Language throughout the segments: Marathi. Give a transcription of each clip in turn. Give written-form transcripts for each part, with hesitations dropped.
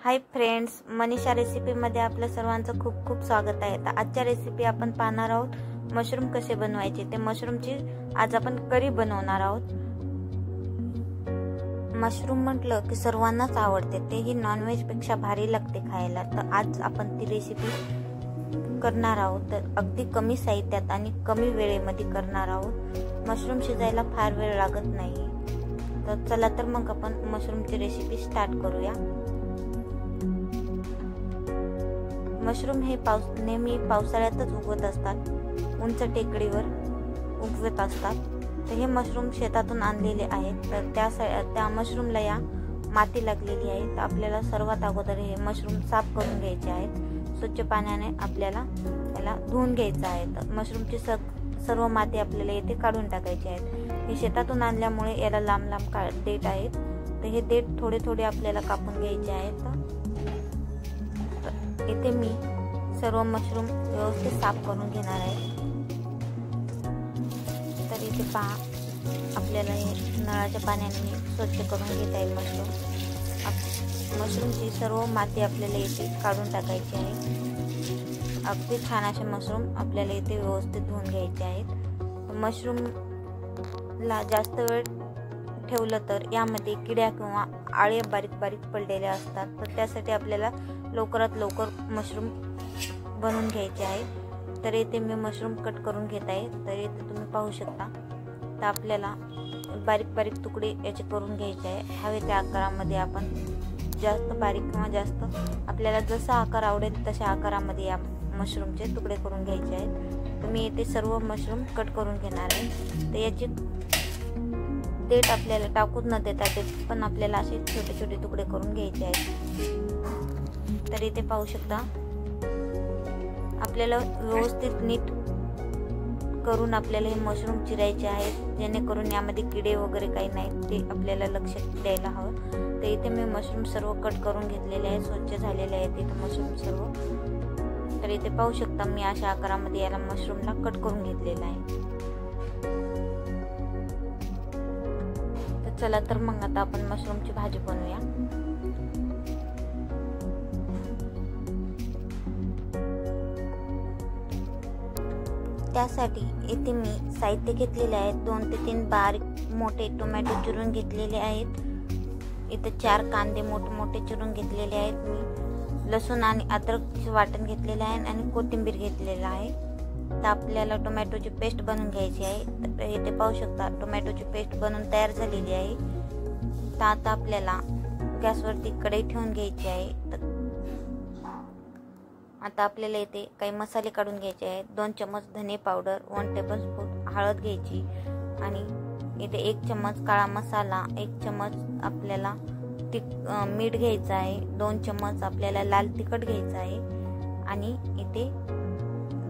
हाय फ्रेंड्स, मनीषा रेसिपीमध्ये आपल्या सर्वांचं खूप खूप स्वागत आहे। तर आजच्या रेसिपी आपण पाहणार आहोत मशरूम कसे बनवायचे। ते मशरूमची आज आपण करी बनवणार आहोत। मशरूम म्हटलं की सर्वांनाच आवडते, तेही नॉनव्हेज पेक्षा भारी लागते खायला। तर आज आपण ती रेसिपी करणार आहोत। तर अगदी कमी साहित्यात आणि कमी वेळेमध्ये करणार आहोत। मशरूम शिजायला फार वेळ लागत नाही। तर चला तर मग आपण मशरूमची रेसिपी स्टार्ट करूया। मशरूम हे नेहमी पावसाळ्यातच उगवत असतात, उंच टेकडीवर उगवत असतात। तर हे मशरूम शेतातून आणलेले आहेत। तर त्या मशरूमला या माती लागलेली आहे। तर आपल्याला सर्वात अगोदर हे मशरूम साफ करून घ्यायचे आहेत। स्वच्छ पाण्याने आपल्याला याला धुवून घ्यायचं आहे। तर मशरूमची सर्व माती आपल्याला येथे काढून टाकायची आहे। हे शेतातून आणल्यामुळे याला लांब लांब देठ आहेत। तर हे देठ थोडे थोडे आपल्याला कापून घ्यायचे आहेत। इथे मी सर्व मशरूम व्यवस्थित साफ करून घेणार आहे। तर इथे पहा, आपल्याला हे नळाच्या पाण्याने स्वच्छ करून घेता येईल। मशरूमची सर्व माती आपल्याला इथे काढून टाकायची आहे। अगदी छान असे मशरूम आपल्याला इथे व्यवस्थित धुवून घ्यायचे आहेत। मशरूमला जास्त वेळ ठेवलं तर यामध्ये किड्या किंवा आळे बारीक बारीक पडलेले असतात। तर त्यासाठी आपल्याला लवकरात लवकर मशरूम बनवून घ्यायचे आहे। तर इथे मी मशरूम कट करून घेत आहे। तर इथे तुम्ही पाहू शकता। तर आपल्याला बारीक बारीक तुकडे याचे करून घ्यायचे आहे। हवे त्या आकारामध्ये आपण जास्त बारीक किंवा जास्त आपल्याला जसा आकार आवडेल तशा आकारामध्ये या मशरूमचे तुकडे करून घ्यायचे आहेत। तर मी इथे सर्व मशरूम कट करून घेणार आहे। तर याची देठ आपल्याला टाकून न देता ते पण आपल्याला असे छोटे छोटे तुकडे करून घ्यायचे आहेत। तर इथे पाहू शकता, आपल्याला व्यवस्थित नीट करून आपल्याला हे मशरूम चिरायचे आहेत, जेणेकरून यामध्ये किडे वगैरे काही नाही ते आपल्याला लक्ष द्यायला हवं। तर इथे मी मशरूम सर्व कट करून घेतलेले आहे, स्वच्छ झालेले आहेत इथे मशरूम सर्व। तर इथे पाहू शकता, मी अशा आकारामध्ये याला मशरूमला कट करून घेतलेला आहे। तर चला तर मग आता आपण मशरूमची भाजी बनवूया। त्यासाठी इथे मी साहित्य घेतलेले आहेत। 2 ते 3 बारीक मोठे टोमॅटो चिरून घेतलेले आहेत। इथे 4 कांदे मोठे मोठे चिरून घेतलेले आहेत। मी लसूण आणि अद्रकचे वाटण घेतलेले आहे आणि कोथिंबीर घेतलेला आहे। तर आपल्याला टोमॅटोची पेस्ट बनवून घ्यायची आहे। तर इथे पाहू शकता, टोमॅटोची पेस्ट बनवून तयार झालेली आहे। तर आता आपल्याला गॅसवरती कढई ठेवून घ्यायची आहे। तर आता आपल्याला इथे काही मसाले काढून घ्यायचे आहेत। 2 चम्मच धने पावडर, 1 टेबलस्पून हळद घ्यायची आणि इथे 1 चम्मच काळा मसाला, 1 चम्मच आपल्याला मीठ घ्यायचं आहे, 2 चम्मच आपल्याला लाल तिखट घ्यायचं आहे आणि इथे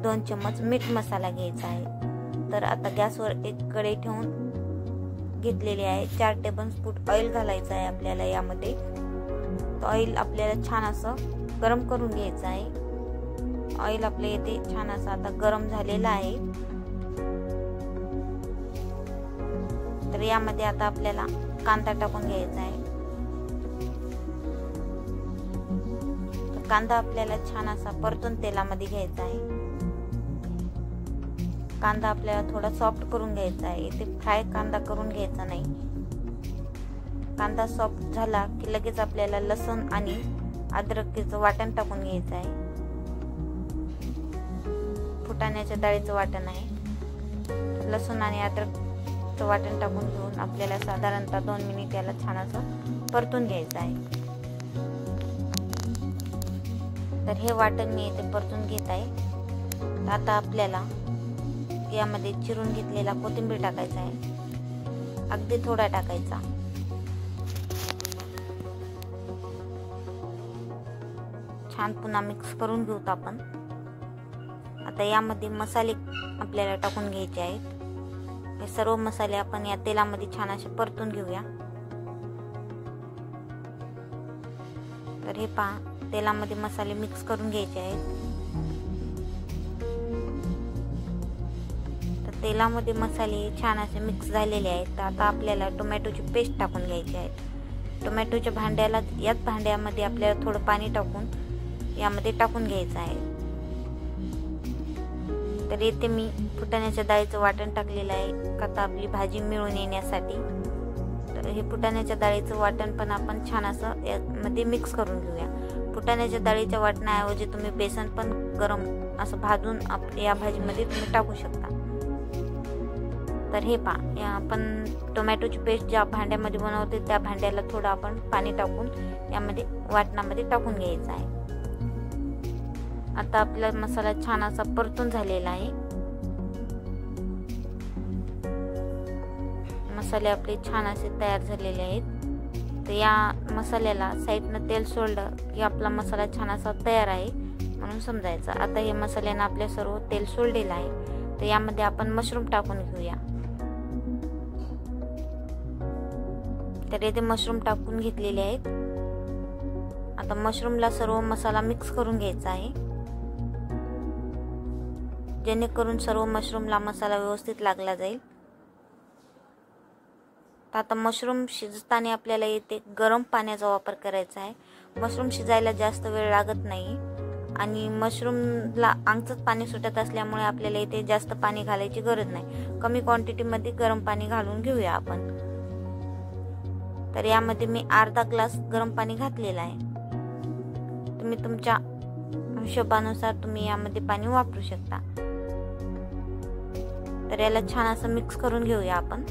2 चम्मच मीठ मसाला घ्यायचा आहे। तर आता गॅसवर एक कढई ठेवून घेतलेली आहे। 4 टेबलस्पून ऑइल घालायचं आहे आपल्याला यामध्ये। तर ऑइल आपल्याला छान असं गरम करून घ्यायचं आहे। ऑइल आपल्या इथे छान असं आता गरम झालेलं आहे। तर यामध्ये आता आपल्याला कांदा टाकून घ्यायचा आहे। तर कांदा आपल्याला छान असा परतून तेलामध्ये घ्यायचा आहे। कांदा आपल्याला थोडा सॉफ्ट करून घ्यायचा आहे। इथे फ्राय कांदा करून घ्यायचा नाही। कांदा सॉफ्ट झाला की लगेच आपल्याला लसूण आणि अद्रकीचं वाटण टाकून घ्यायचं आहे। फुटाण्याच्या डाळीचं वाटण आहे। लसूण आणि अद्रकचं वाटण टाकून घेऊन आपल्याला साधारणतः 2 मिनिट याला छान असं परतून घ्यायचं आहे। तर हे वाटण मी इथे परतून घेत आहे। आता आपल्याला यामध्ये चिरून घेतलेला कोथिंबीर टाकायचा आहे, अगदी थोडा टाकायचा। छान पुन्हा मिक्स करून घेऊत आपण। आता यामध्ये मसाले आपल्याला टाकून घ्यायचे आहेत। हे सर्व मसाले आपण या तेलामध्ये छान असे परतून घेऊया। तर हे पहा, तेलामध्ये मसाले मिक्स करून घ्यायचे आहेत। तर तेलामध्ये मसाले छान असे मिक्स झालेले आहेत। तर आता आपल्याला टोमॅटोची पेस्ट टाकून घ्यायची आहे। टोमॅटोच्या भांड्याला याच भांड्यामध्ये आपल्याला थोडं पाणी टाकून यामध्ये टाकून घ्यायचं आहे। तर इथे मी फुटाण्याच्या डाळीचं वाटण टाकलेलं आहे आता आपली भाजी मिळून येण्यासाठी। तर हे फुटाण्याच्या डाळीचं वाटण पण आपण छान असं यामध्ये मिक्स करून घेऊया। फुटाण्याच्या डाळीच्या वाटणाऐवजी तुम्ही बेसन पण गरम असं भाजून या भाजीमध्ये तुम्ही टाकू शकता। तर हे पहा, आपण टोमॅटोची पेस्ट ज्या भांड्यामध्ये बनवते त्या भांड्याला थोडं आपण पाणी टाकून यामध्ये वाटणामध्ये टाकून घ्यायचं आहे। आता आपला मसाला छान असा परतून झालेला आहे। मसाले आपले छान असे तयार झालेले आहेत। तर या मसाल्याला साईडनं तेल सोडलं की आपला मसाला छान असा तयार आहे म्हणून समजायचं। आता हे मसाल्यानं आपल्या सर्व तेल सोडलेलं आहे। तर यामध्ये आपण मशरूम टाकून घेऊया। तर येथे मशरूम टाकून घेतलेले आहेत। आता मशरूमला सर्व मसाला मिक्स करून घ्यायचा आहे, जेणेकरून सर्व मशरूमला मसाला व्यवस्थित लागला जाईल। तर आता मशरूम शिजताना आपल्याला येथे गरम पाण्याचा वापर करायचा आहे। मशरूम शिजायला जास्त वेळ लागत नाही आणि मशरूमला आंगचंच पाणी सुटत असल्यामुळे आपल्याला इथे जास्त पाणी घालायची गरज नाही। कमी क्वांटिटीमध्ये गरम पाणी घालून घेऊया आपण। तर यामध्ये मी अर्धा ग्लास गरम पाणी घातलेलं आहे। तुम्ही तुमच्या हिशोबानुसार तुम्ही यामध्ये पाणी वापरू शकता। तर याला छान असं मिक्स करून घेऊया आपण।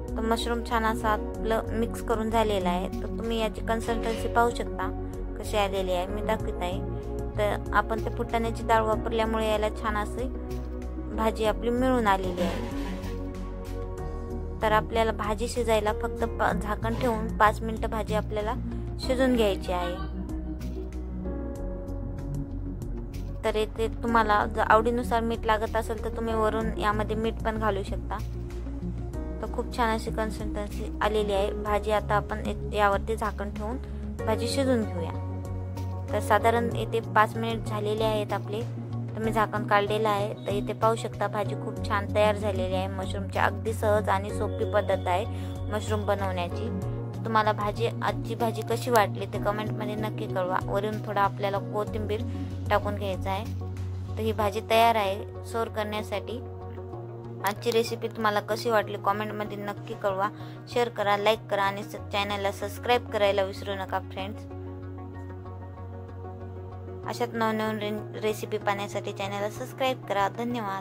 तर मशरूम छान असं आपलं मिक्स करून झालेलं आहे। तर तुम्ही याची कन्सिस्टन्सी पाहू शकता कशी आलेली आहे, मी दाखवत आहे। तर आपण ते फुटाण्याची डाळ वापरल्यामुळे याला छान अशी भाजी आपली मिळून आलेली आहे। तर आपल्याला भाजी शिजायला फक्त झाकण ठेवून 5 मिनिटं भाजी आपल्याला शिजून घ्यायची आहे। तर इथे तुम्हाला जर आवडीनुसार मीठ लागत असेल तर तुम्ही वरून यामध्ये मीठ पण घालू शकता। तर खूप छान अशी कन्सिस्टन्सी आलेली आहे भाजी। आता आपण यावरती झाकण ठेवून भाजी शिजून घेऊया। तर साधारण इथे 5 मिनिट झालेले आहेत आपले। तर मी झाकण काढलेलं आहे। तर इथे पाहू शकता भाजी खूप छान तयार झालेली आहे। मशरूमची अगदी सहज आणि सोपी पद्धत आहे मशरूम बनवण्याची। तुम्हाला आजची भाजी कशी वाटली ते कमेंटमध्ये नक्की कळवा। वरून थोडा आपल्याला कोथिंबीर टाकून घ्यायचा आहे। तर ही भाजी तयार आहे सर्व करण्यासाठी। आजची रेसिपी तुम्हाला कशी वाटली कमेंटमध्ये नक्की कळवा। शेअर करा, लाईक करा आणि चॅनलला सबस्क्राईब करायला विसरू नका फ्रेंड्स। अशाच नवनवीन रेसिपी पाहण्यासाठी चॅनलला सबस्क्राईब करा। धन्यवाद।